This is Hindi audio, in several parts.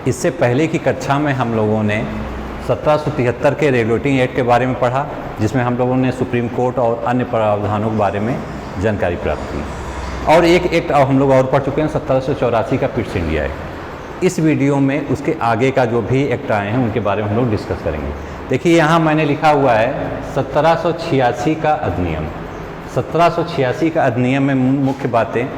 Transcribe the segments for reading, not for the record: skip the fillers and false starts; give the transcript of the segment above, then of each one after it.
इससे पहले की कक्षा में हम लोगों ने 1773 के रेगुलेटिंग एक्ट के बारे में पढ़ा, जिसमें हम लोगों ने सुप्रीम कोर्ट और अन्य प्रावधानों के बारे में जानकारी प्राप्त की। और एक एक्ट हम लोग और पढ़ चुके हैं 1784 का पिट्स इंडिया एक्ट। इस वीडियो में उसके आगे का जो भी एक्ट आए हैं उनके बारे में हम लोग डिस्कस करेंगे। देखिए यहाँ मैंने लिखा हुआ है 1786 का अधिनियम। 1786 का अधिनियम में मुख्य बातें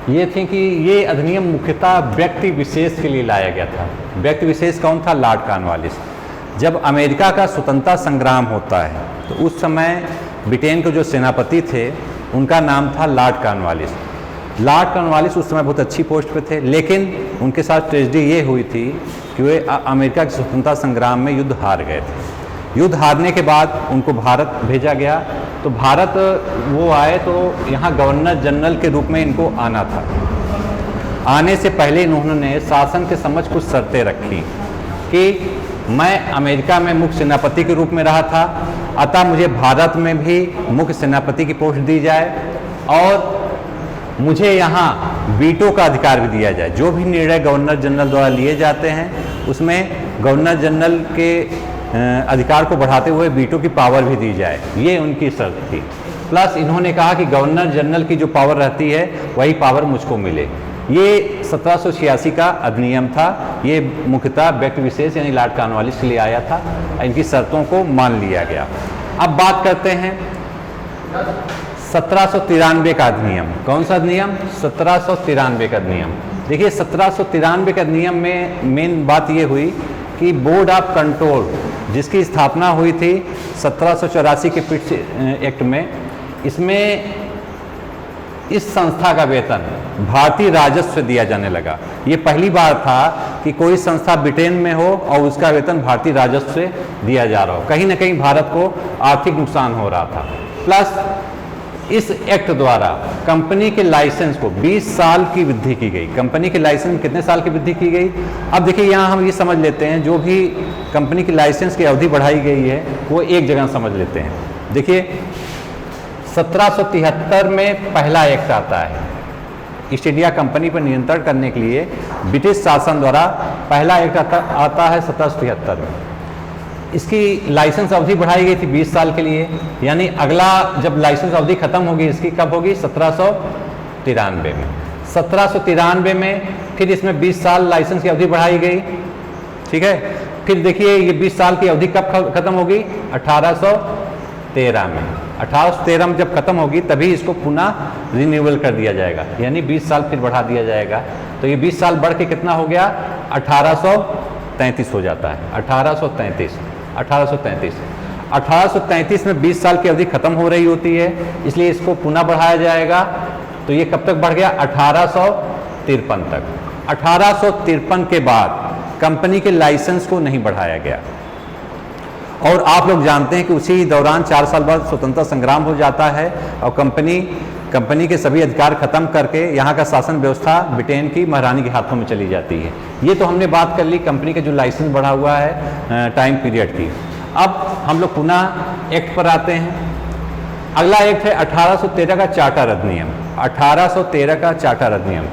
ये थी कि ये अधिनियम मुख्यतः व्यक्ति विशेष के लिए लाया गया था। व्यक्ति विशेष कौन था? Lord Cornwallis. जब अमेरिका का स्वतंत्रता संग्राम होता है तो उस समय ब्रिटेन के जो सेनापति थे उनका नाम था लॉर्ड कॉर्नवालिस। लॉर्ड कॉर्नवालिस उस समय बहुत अच्छी पोस्ट पे थे, लेकिन उनके साथ ट्रेजेडी ये हुई थी कि वे अमेरिका के स्वतंत्रता संग्राम में युद्ध हार गए थे। युद्ध हारने के बाद उनको भारत भेजा गया। तो भारत वो आए तो यहाँ गवर्नर जनरल के रूप में इनको आना था। आने से पहले इन्होंने शासन के समक्ष कुछ शर्तें रखी कि मैं अमेरिका में मुख्य सेनापति के रूप में रहा था, अतः मुझे भारत में भी मुख्य सेनापति की पोस्ट दी जाए और मुझे यहाँ वीटो का अधिकार भी दिया जाए। जो भी निर्णय गवर्नर जनरल द्वारा लिए जाते हैं उसमें गवर्नर जनरल के अधिकार को बढ़ाते हुए वीटो की पावर भी दी जाए, ये उनकी शर्त थी। प्लस इन्होंने कहा कि गवर्नर जनरल की जो पावर रहती है वही पावर मुझको मिले। ये 1786 का अधिनियम था। ये मुख्यतः व्यक्ति विशेष यानी लॉर्ड कॉर्नवालिस के लिए आया था। इनकी शर्तों को मान लिया गया। अब बात करते हैं 1793 का अधिनियम। कौन सा अधिनियम? 1793 का अधिनियम। देखिए 1793 के अधिनियम में मेन बात ये हुई कि बोर्ड ऑफ कंट्रोल जिसकी स्थापना हुई थी 1784 के पिट्स एक्ट में, इसमें इस संस्था का वेतन भारतीय राजस्व से दिया जाने लगा। ये पहली बार था कि कोई संस्था ब्रिटेन में हो और उसका वेतन भारतीय राजस्व से दिया जा रहा हो। कहीं ना कहीं भारत को आर्थिक नुकसान हो रहा था। प्लस इस एक्ट द्वारा कंपनी के लाइसेंस को 20 साल की वृद्धि की गई। कंपनी के लाइसेंस कितने साल की वृद्धि की गई? अब देखिए यहाँ हम ये समझ लेते हैं, जो भी कंपनी की लाइसेंस की अवधि बढ़ाई गई है वो एक जगह समझ लेते हैं। देखिए 1773 में पहला एक्ट आता है। ईस्ट इंडिया कंपनी पर नियंत्रण करने के लिए ब्रिटिश शासन द्वारा पहला एक्ट आता है 1773 में। इसकी लाइसेंस अवधि बढ़ाई गई थी 20 साल के लिए, यानी अगला जब लाइसेंस अवधि खत्म होगी इसकी कब होगी? 1793 में। 1793 में फिर इसमें 20 साल लाइसेंस की अवधि बढ़ाई गई। ठीक है, फिर देखिए ये 20 साल की अवधि कब खत्म होगी? 1813 में। 1813 में जब खत्म होगी तभी इसको पुनः रिन्यूअल कर दिया जाएगा, यानी 20 साल फिर बढ़ा दिया जाएगा। तो ये 20 साल बढ़ के कितना हो गया? 1833 हो जाता है। 1833 में 20 साल की अवधि खत्म हो रही होती है, इसलिए इसको पुनः बढ़ाया जाएगा। तो ये कब तक बढ़ गया? 1853 तक। 1853 के बाद कंपनी के लाइसेंस को नहीं बढ़ाया गया। और आप लोग जानते हैं कि उसी दौरान 4 साल बाद स्वतंत्रता संग्राम हो जाता है और कंपनी के सभी अधिकार खत्म करके यहाँ का शासन व्यवस्था ब्रिटेन की महारानी के हाथों में चली जाती है। ये तो हमने बात कर ली कंपनी का जो लाइसेंस बढ़ा हुआ है टाइम पीरियड की। अब हम लोग पुनः एक्ट पर आते हैं। अगला एक्ट है 1813 का चार्टर अधिनियम। 1813 का चार्टर अधिनियम।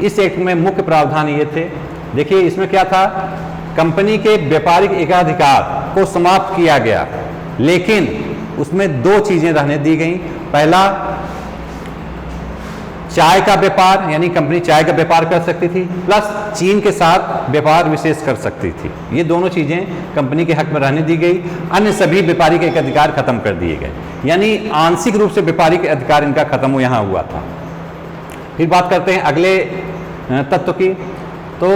इस एक्ट में मुख्य प्रावधान ये थे, देखिए इसमें क्या था? कंपनी के व्यापारिक एकाधिकार को समाप्त किया गया, लेकिन उसमें 2 चीजें रहने दी गई। पहला, चाय का व्यापार, यानी कंपनी चाय का व्यापार कर सकती थी, प्लस चीन के साथ व्यापार विशेष कर सकती थी। ये दोनों चीजें कंपनी के हक में रहने दी गई। अन्य सभी व्यापारिक अधिकार खत्म कर दिए गए, यानी आंशिक रूप से व्यापारिक अधिकार इनका खत्म यहाँ हुआ था। फिर बात करते हैं अगले तत्व की। तो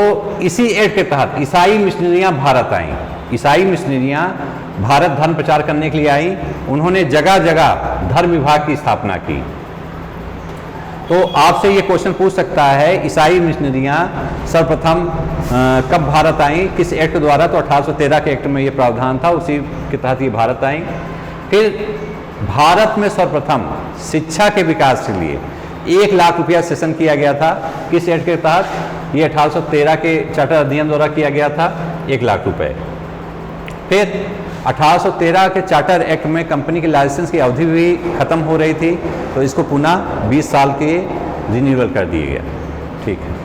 इसी एक्ट के तहत ईसाई मिशनरियाँ भारत आईं। ईसाई मिशनरियाँ भारत धर्म प्रचार करने के लिए आई। उन्होंने जगह जगह धर्म विभाग की स्थापना की। तो आपसे ये क्वेश्चन पूछ सकता है, ईसाई मिशनरियाँ सर्वप्रथम कब भारत आईं, किस एक्ट द्वारा? तो 1813 के एक्ट में ये प्रावधान था, उसी के तहत ये भारत आईं। फिर भारत में सर्वप्रथम शिक्षा के विकास के लिए 1 लाख रुपया सेशन किया गया था। किस एक्ट के तहत? ये 1813 के चार्टर अधिनियम द्वारा किया गया था, 1 लाख रुपए। फिर 1813 के चार्टर एक्ट में कंपनी के लाइसेंस की अवधि भी खत्म हो रही थी, तो इसको पुनः 20 साल के रिन्यूअल कर दिया गया। ठीक है।